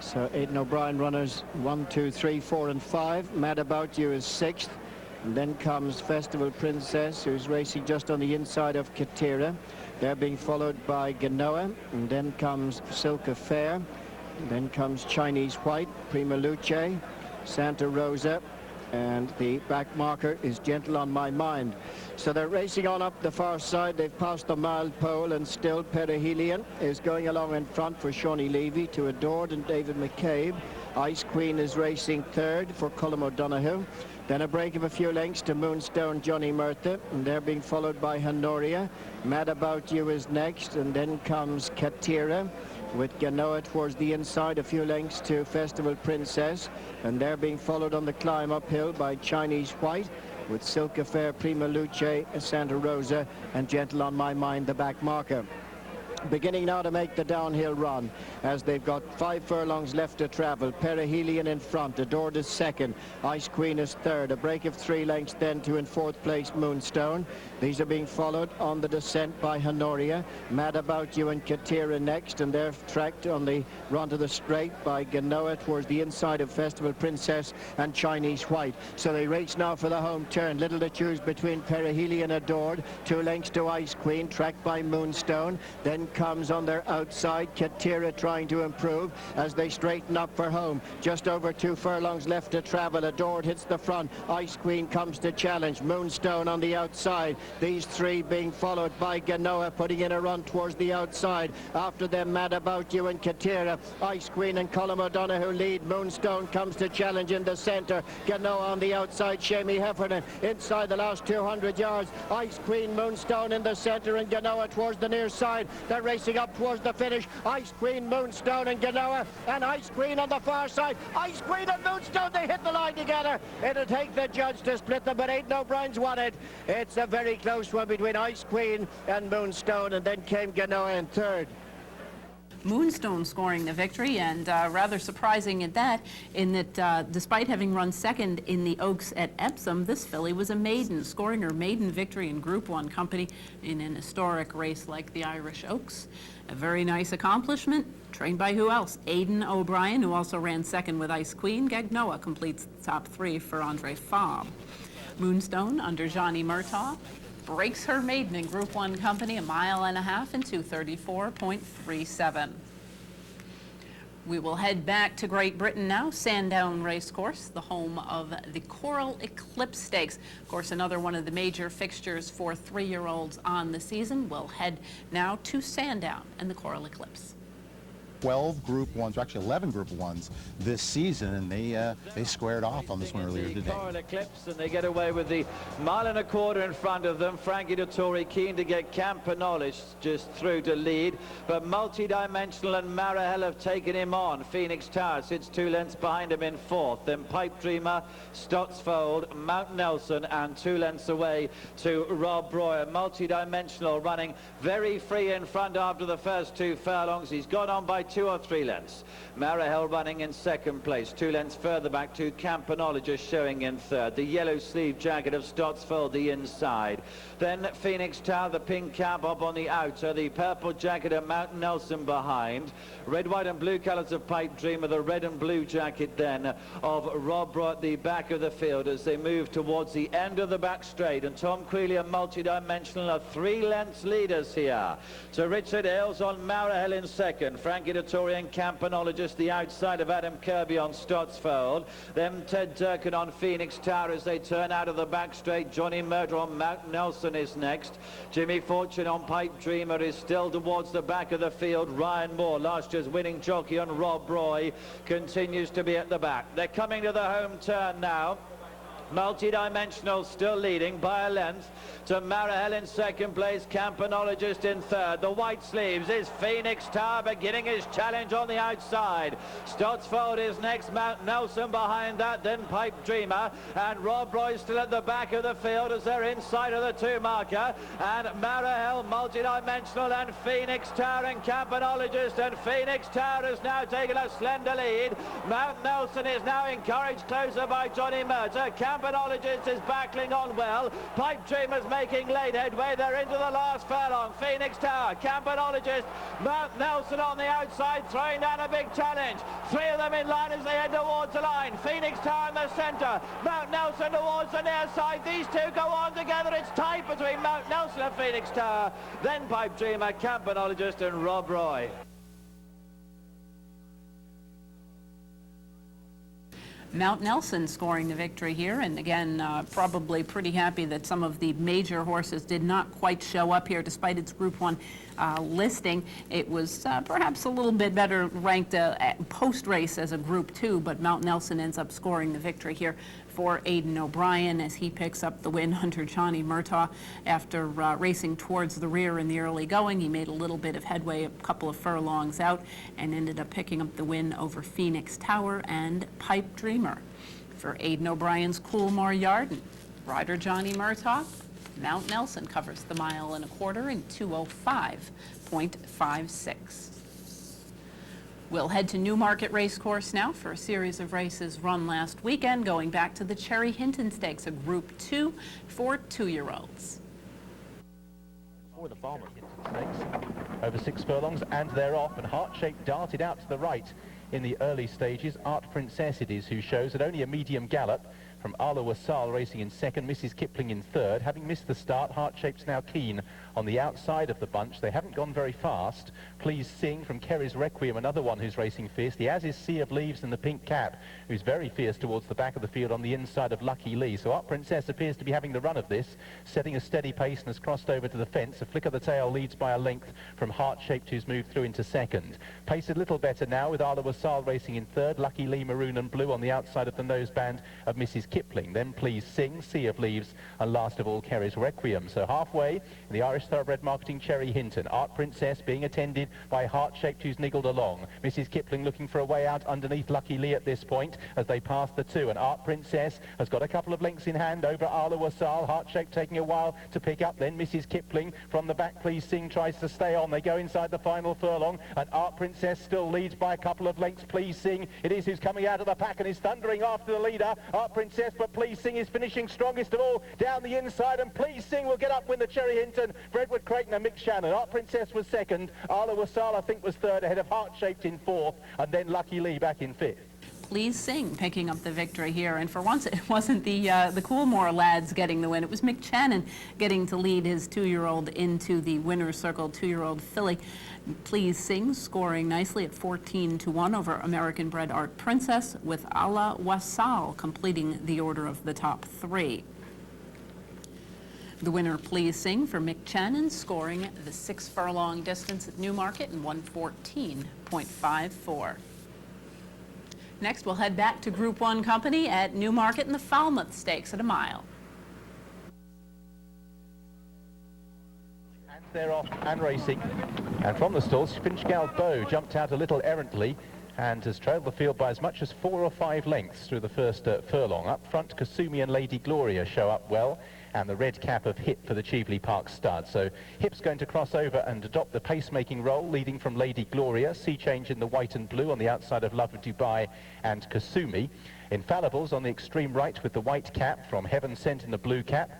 So Aidan O'Brien runners 1, 2, 3, 4, and 5. Mad About You is 6th. And then comes Festival Princess, who's racing just on the inside of Katira. They're being followed by Genoa. And then comes Silk Affair. And then comes Chinese White, Prima Luce, Santa Rosa, and the back marker is Gentle on My Mind. So they're racing on up the far side. They've passed the mile pole, and still Perihelion is going along in front for Shawnee Levy to Adored and David McCabe. Ice Queen is racing third for Colm O'Donoghue. Then a break of a few lengths to Moonstone, Johnny Murtha, and they're being followed by Honoria. Mad About You is next, and then comes Katira with Genoa towards the inside, a few lengths to Festival Princess, and they're being followed on the climb uphill by Chinese White, with Silk Affair, Prima Luce, Santa Rosa, and Gentle on My Mind, the back marker. Beginning now to make the downhill run, as they've got 5 furlongs left to travel. Perihelion in front, Adored is second, Ice Queen is third, a break of 3 lengths then to in 4th place Moonstone. These are being followed on the descent by Honoria, Mad About You and Katira next, and they're tracked on the run to the straight by Genoa towards the inside of Festival Princess and Chinese White. So they race now for the home turn. Little to choose between Perihelion and Adored, 2 lengths to Ice Queen, tracked by Moonstone. Then comes on their outside Katira trying to improve as they straighten up for home. Just over 2 furlongs left to travel. Adored hits the front, Ice Queen comes to challenge, Moonstone on the outside. These 3 being followed by Genoa putting in a run towards the outside. After them Mad About You and Katira. Ice Queen and Colm O'Donoghue lead. Moonstone comes to challenge in the centre. Genoa on the outside, Shamie Heffernan inside the last 200 yards. Ice Queen, Moonstone in the centre, and Genoa towards the near side. They're racing up towards the finish. Ice Queen, Moonstone and Genoa, and Ice Queen on the far side. Ice Queen and Moonstone, they hit the line together. It'll take the judge to split them, but Aidan O'Brien's won it. It's a very close one between Ice Queen and Moonstone, and then came Genoa in third. Moonstone scoring the victory, and rather surprising at that, in that despite having run second in the Oaks at Epsom, this filly was a maiden, scoring her maiden victory in Group 1 company in an historic race like the Irish Oaks. A very nice accomplishment, trained by who else? Aidan O'Brien, who also ran second with Ice Queen. Gagnoa completes the top 3 for Andre Fabre. Moonstone, under Johnny Murtaugh, breaks her maiden in Group 1 company, 1.5 miles in 2:34.37. We will head back to Great Britain now, Sandown Racecourse, the home of the Coral Eclipse Stakes. Of course, another one of the major fixtures for 3-year-olds on the season. We'll head now to Sandown and the Coral Eclipse. 12 Group 1s, or actually 11 Group 1s this season, and they squared off on this one earlier today. Coral Eclipse, and they get away with the 1.25 miles in front of them. Frankie Dettori keen to get Campagnoli just through to lead, but Multidimensional and Marahel have taken him on. Phoenix Tower sits 2 lengths behind him in 4th. Then Pipe Dreamer, Stotsfold, Mount Nelson, and 2 lengths away to Rob Roy. Multidimensional running very free in front after the first 2 furlongs. He's gone on by 2 or 3 lengths. Marahel running in 2nd place, 2 lengths further back to Campagnoli just showing in 3rd. The yellow sleeve jacket of Stotsfold the inside. Then Phoenix Tower, the pink cap up on the outer, the purple jacket of Mount Nelson behind. Red, white and blue colours of Pipe Dreamer, the red and blue jacket then of Rob Roy at the back of the field as they move towards the end of the back straight. And Tom Queally and Multidimensional are 3 lengths leaders here. So Richard Ailes on Marahel in 2nd. Frankie Dettori and Campagnoli just the outside of Adam Kirby on Stotsfold. Then Ted Durkin on Phoenix Tower as they turn out of the back straight. Johnny Murder on Mount Nelson is next. Jimmy Fortune on Pipe Dreamer is still towards the back of the field. Ryan Moore, last year's winning jockey on Rob Roy, continues to be at the back. They're coming to the home turn now. Multidimensional still leading by a length to Marahel in 2nd place, Campanologist in 3rd. The white sleeves is Phoenix Tower beginning his challenge on the outside. Stotsfold is next, Mount Nelson behind that, then Pipe Dreamer, and Rob Roy still at the back of the field as they're inside of the 2 marker, and Marahel, Multidimensional and Phoenix Tower and Campanologist, and Phoenix Tower has now taken a slender lead. Mount Nelson is now encouraged closer by Johnny Murder. Campanologist is battling on well. Pipe Dreamer's making late headway. They're into the last furlong. Phoenix Tower, Campanologist, Mount Nelson on the outside, throwing down a big challenge. 3 of them in line as they head towards the line. Phoenix Tower in the centre, Mount Nelson towards the near side. These 2 go on together. It's tight between Mount Nelson and Phoenix Tower. Then Pipe Dreamer, Campanologist and Rob Roy. Mount Nelson scoring the victory here, and again, probably pretty happy that some of the major horses did not quite show up here despite its Group 1 listing. It was perhaps a little bit better ranked post-race as a Group 2, but Mount Nelson ends up scoring the victory here for Aidan O'Brien as he picks up the win under Johnny Murtaugh. After racing towards the rear in the early going, he made a little bit of headway a couple of furlongs out and ended up picking up the win over Phoenix Tower and Pipe Dreamer. For Aidan O'Brien's Coolmore Yarden, rider Johnny Murtaugh, Mount Nelson covers the 1.25 miles in 2:05.56. We'll head to Newmarket Racecourse now for a series of races run last weekend, going back to the Cherry Hinton Stakes, a Group 2 for 2-year-olds. For the Falmouth Hinton Stakes, over 6 furlongs, and they're off, and Heart Shape darted out to the right in the early stages. Art Princess it is who shows at only a medium gallop from Arla Wassal racing in second, Mrs. Kipling in third. Having missed the start, Heart Shape's now keen on the outside of the bunch. They haven't gone very fast. Please Sing from Kerry's Requiem, another one who's racing fiercely, as is Sea of Leaves in the pink cap, who's very fierce towards the back of the field on the inside of Lucky Lee. So Art Princess appears to be having the run of this, setting a steady pace and has crossed over to the fence. A flick of the tail leads by a length from Heart Shaped, who's moved through into second. Pace a little better now with Arla Wassal racing in third, Lucky Lee maroon and blue on the outside of the noseband of Mrs. Kipling. Then Please Sing, Sea of Leaves, and last of all Kerry's Requiem. So halfway in the Irish Thoroughbred Marketing Cherry Hinton, Art Princess being attended by Heart Shaped, who's niggled along. Mrs. Kipling looking for a way out underneath Lucky Lee at this point as they pass the 2, and Art Princess has got a couple of lengths in hand over Arla Wassal. Heart Shaped taking a while to pick up, then Mrs. Kipling from the back. Please Sing tries to stay on. They go inside the final furlong, and Art Princess still leads by a couple of lengths. Please Sing it is who's coming out of the pack and is thundering after the leader, Art Princess, but Please Sing is finishing strongest of all down the inside, and Please Sing will get up win the Cherry Hinton for Edward Creighton and Mick Shannon. Art Princess was second, Arla Wassal I think was third, ahead of Heart Shaped in fourth, and then Lucky Lee back in fifth. Please Sing picking up the victory here, and for once it wasn't the Coolmore lads getting the win. It was Mick Shannon getting to lead his 2-year-old into the winner's circle, 2-year-old filly. Please Sing scoring nicely at 14-1 over American-bred Art Princess, with Arla Wassal completing the order of the top 3. The winner, Please Sing, for Mick Shannon, scoring the 6-furlong distance at Newmarket in 1:14.54. Next, we'll head back to Group 1 company at Newmarket in the Falmouth Stakes at a mile. And they're off and racing. And from the stalls, Finchgal Bow jumped out a little errantly and has trailed the field by as much as 4 or 5 lengths through the first furlong. Up front, Kasumi and Lady Gloria show up well, and the red cap of Hip for the Cheveley Park stud. So Hip's going to cross over and adopt the pacemaking role, leading from Lady Gloria. Sea Change in the white and blue on the outside of Love of Dubai and Kasumi. Infallibles on the extreme right with the white cap from Heaven Sent in the blue cap.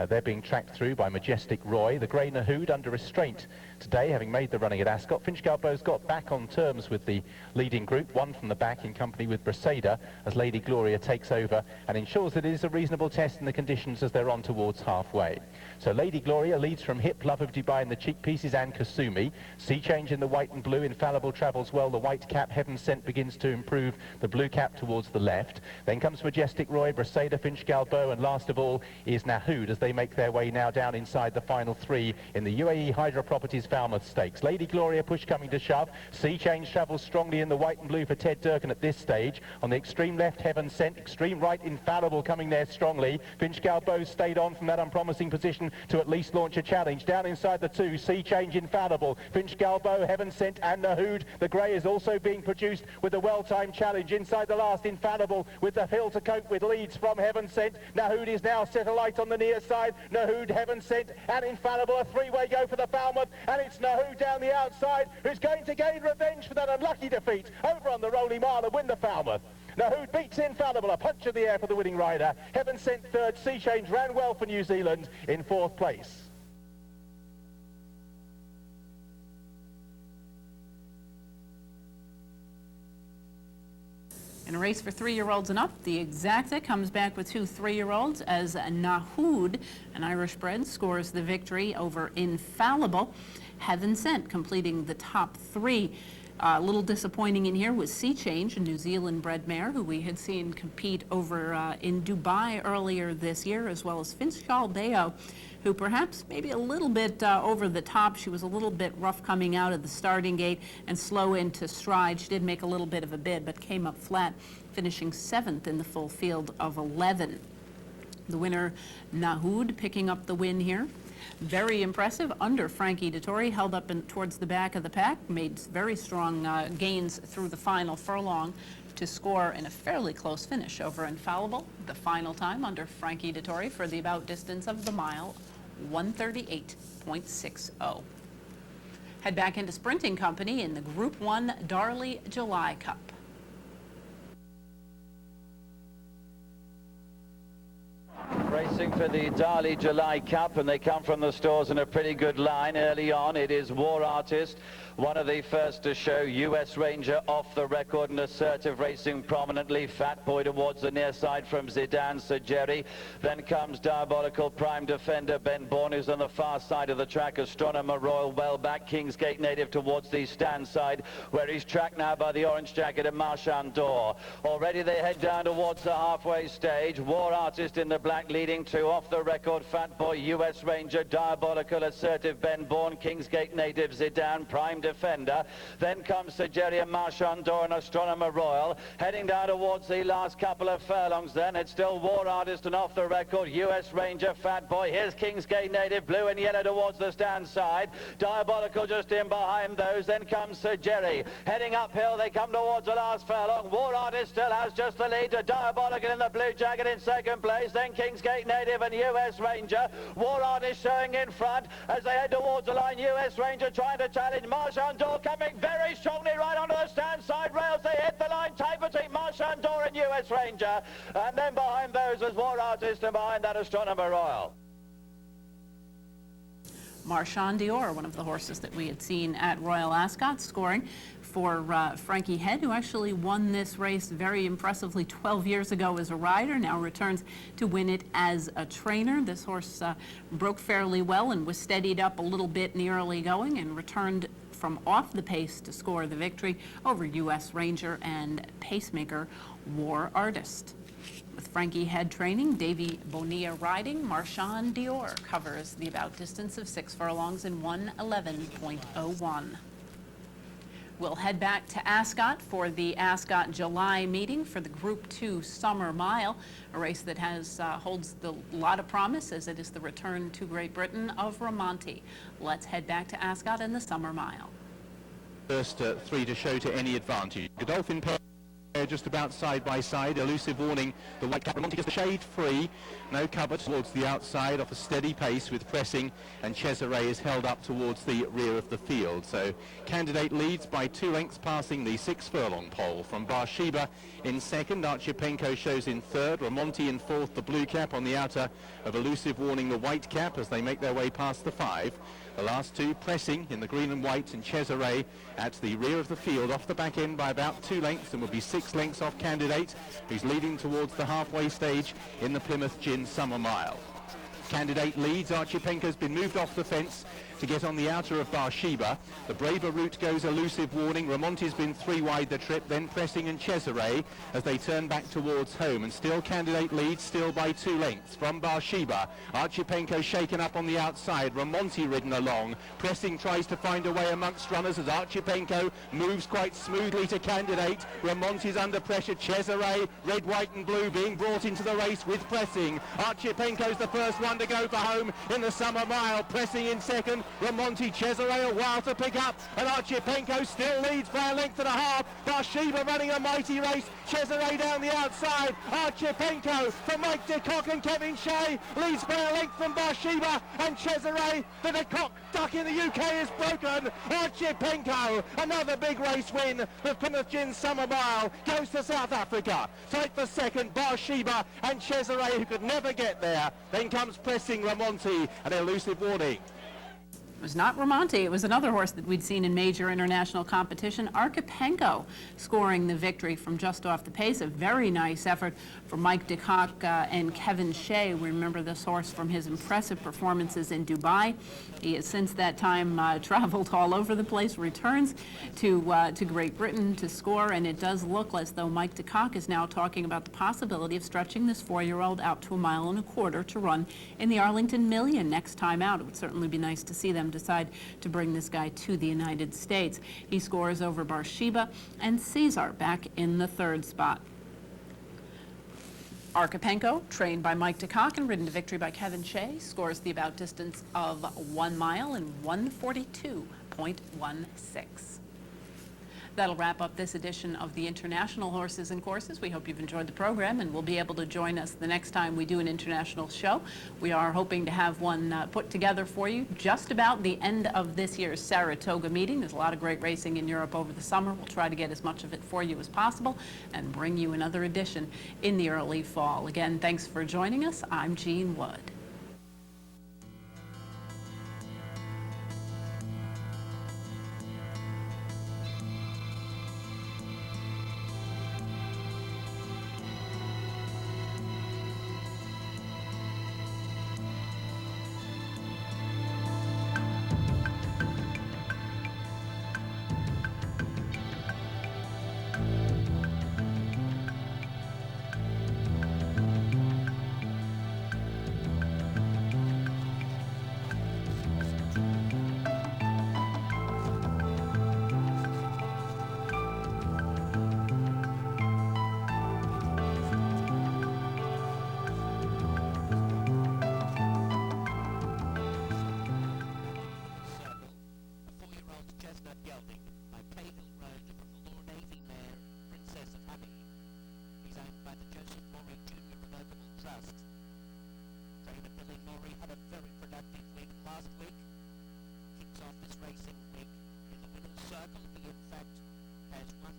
They're being tracked through by Majestic Roy. The Grey Nahood under restraint today, having made the running at Ascot. Finchgal Bow's got back on terms with the leading group, one from the back in company with Briseda, as Lady Gloria takes over and ensures that it is a reasonable test in the conditions as they're on towards halfway. So Lady Gloria leads from Hip, Love of Dubai in the cheek pieces, and Kasumi. Sea Change in the white and blue, Infallible travels well. The white cap, Heaven Sent, begins to improve. The blue cap towards the left. Then comes Majestic Roy, Briseda, Finchgal Bow, and last of all is Nahood as they make their way now down inside the final 3 in the UAE Hydro Properties Falmouth Stakes. Lady Gloria push coming to shove. Sea Change travels strongly in the white and blue for Ted Durkin at this stage. On the extreme left, Heaven Sent. Extreme right, Infallible coming there strongly. Finchgal Bow stayed on from that unpromising position to at least launch a challenge. Down inside the 2, Sea Change, Infallible. Finchgal Bow, Heaven Sent, and Nahood. The grey is also being produced with a well-timed challenge. Inside the last, Infallible with the hill to cope with, leads from Heaven Sent. Nahood is now set alight on the near side. Nahood, Heaven Sent, and Infallible. A 3-way go for the Falmouth, and it's Nahood down the outside who's going to gain revenge for that unlucky defeat over on the Rolling Mile and win the Falmouth. Nahood beats Infallible, a punch of the air for the winning rider. Heaven Sent third. Sea Change ran well for New Zealand in 4th place. In a race for 3-year-olds and up, the Exacta comes back with 2 3-year-olds as Nahood, an Irish bred, scores the victory over Infallible. Heaven Sent completing the top 3. A little disappointing in here was Sea Change, a New Zealand-bred mare who we had seen compete over in Dubai earlier this year, as well as Finchal Bayo, who perhaps maybe a little bit over the top. She was a little bit rough coming out of the starting gate and slow into stride. She did make a little bit of a bid, but came up flat, finishing 7th in the full field of 11. The winner, Nahoud, picking up the win here. Very impressive under Frankie Dettori, held up towards the back of the pack, made very strong gains through the final furlong to score in a fairly close finish over Infallible. The final time under Frankie Dettori for the about distance of the mile, 138.60. Head back into sprinting company in the Group 1 Darley July Cup. Racing for the Darley July Cup, and they come from the stores in a pretty good line early on. It is War Artist, one of the first to show. US Ranger off the record and assertive, racing prominently. Fat Boy towards the near side from Zidane Sajeri. Then comes Diabolical, Prime Defender, Ben Bourne, who's on the far side of the track. Astronomer Royal well back. Kingsgate Native towards the stand side, where he's tracked now by the orange jacket and Marchand d'Or. Already they head down towards the halfway stage. War Artist in the black leading to off the record. Fat Boy, US Ranger, Diabolical, Assertive, Ben Bourne, Kingsgate Native, Zidane, Prime Defender. Then comes Sajeri and Marchand d'Or and Astronomer Royal. Heading down towards the last couple of furlongs then. It's still War Artist and off the record. US Ranger, Fat Boy. Here's Kingsgate Native, blue and yellow towards the stand side. Diabolical just in behind those. Then comes Sajeri. Heading uphill, they come towards the last furlong. War Artist still has just the lead to Diabolical in the blue jacket in second place. Then Kingsgate Native and US Ranger. War Artist showing in front as they head towards the line. US Ranger trying to challenge. Marchand d'Or coming very strongly right onto the stand side rails. They hit the line tight between Marchand d'Or and US Ranger. And then behind those was War Artist, and behind that Astronomer Royal. Marchand d'Or, one of the horses that we had seen at Royal Ascot, scoring for Frankie Head, who actually won this race very impressively 12 years ago as a rider, now returns to win it as a trainer. This horse broke fairly well and was steadied up a little bit in the early going and returned from off the pace to score the victory over US Ranger and pacemaker War Artist. With Frankie Head training, Davy Bonilla riding, Marchand d'Or covers the about distance of 6 furlongs in 1:11.01. We'll head back to Ascot for the Ascot July meeting for the Group 2 Summer Mile, a race that holds a lot of promise as it is the return to Great Britain of Ramonti. Let's head back to Ascot in the Summer Mile. First 3 to show to any advantage. Godolphin pair just about side by side. Elusive Warning, the white cap. Ramonti gets the shade free. No cover towards the outside off a steady pace with pressing, and Cesare is held up towards the rear of the field. So Candidate leads by 2 lengths, passing the 6 furlong pole. From Bathsheba in second, Archipenko shows in third, Ramonti in fourth, the blue cap on the outer of Elusive Warning, the white cap, as they make their way past the 5. The last 2 pressing in the green and white, and Cesare at the rear of the field off the back end by about 2 lengths, and will be 6 lengths off Candidate, who's leading towards the halfway stage in the Plymouth Gin Summer Mile. Candidate leads. Archipenko's been moved off the fence to get on the outer of Bathsheba. The braver route goes Elusive Warning. Ramonti's been 3 wide the trip, then pressing and Cesare as they turn back towards home. And still Candidate leads, still by 2 lengths. From Bathsheba, Archipenko shaken up on the outside. Ramonti ridden along. Pressing tries to find a way amongst runners as Archipenko moves quite smoothly to Candidate. Ramonti's under pressure. Cesare, red, white and blue, being brought into the race with pressing. Archipenko's the first one to go for home in the Summer Mile. Pressing in second. Ramonti, Cesare a while to pick up, and Archipenko still leads by 1.5 lengths. Bathsheba running a mighty race. Cesare down the outside. Archipenko for Mike de Kock and Kevin Shea leads by 1 length from Bathsheba, and Cesare, the de Kock duck in the UK is broken. Archipenko, another big race win. The Plymouth Gin Summer Mile goes to South Africa. Tight for second, Bathsheba and Cesare, who could never get there. Then comes pressing Ramonti and Elusive Warning. It was not Ramonte, it was another horse that we'd seen in major international competition, Archipenko, scoring the victory from just off the pace. A very nice effort for Mike DeCock and Kevin Shea. We remember this horse from his impressive performances in Dubai. He has since that time traveled all over the place, returns to Great Britain to score, and it does look as though Mike DeCock is now talking about the possibility of stretching this 4-year-old out to 1.25 miles to run in the Arlington Million next time out. It would certainly be nice to see them decide to bring this guy to the United States. He scores over Barshiba and Caesar back in the 3rd spot. Archipenko, trained by Mike DeCock and ridden to victory by Kevin Shea, scores the about distance of 1 mile in 1:42.16. That'll wrap up this edition of the International Horses and Courses. We hope you've enjoyed the program and will be able to join us the next time we do an international show. We are hoping to have one put together for you just about the end of this year's Saratoga meeting. There's a lot of great racing in Europe over the summer. We'll try to get as much of it for you as possible and bring you another edition in the early fall. Again, thanks for joining us. I'm Jean Wood. Racing week in the winner's circle. He in fact has won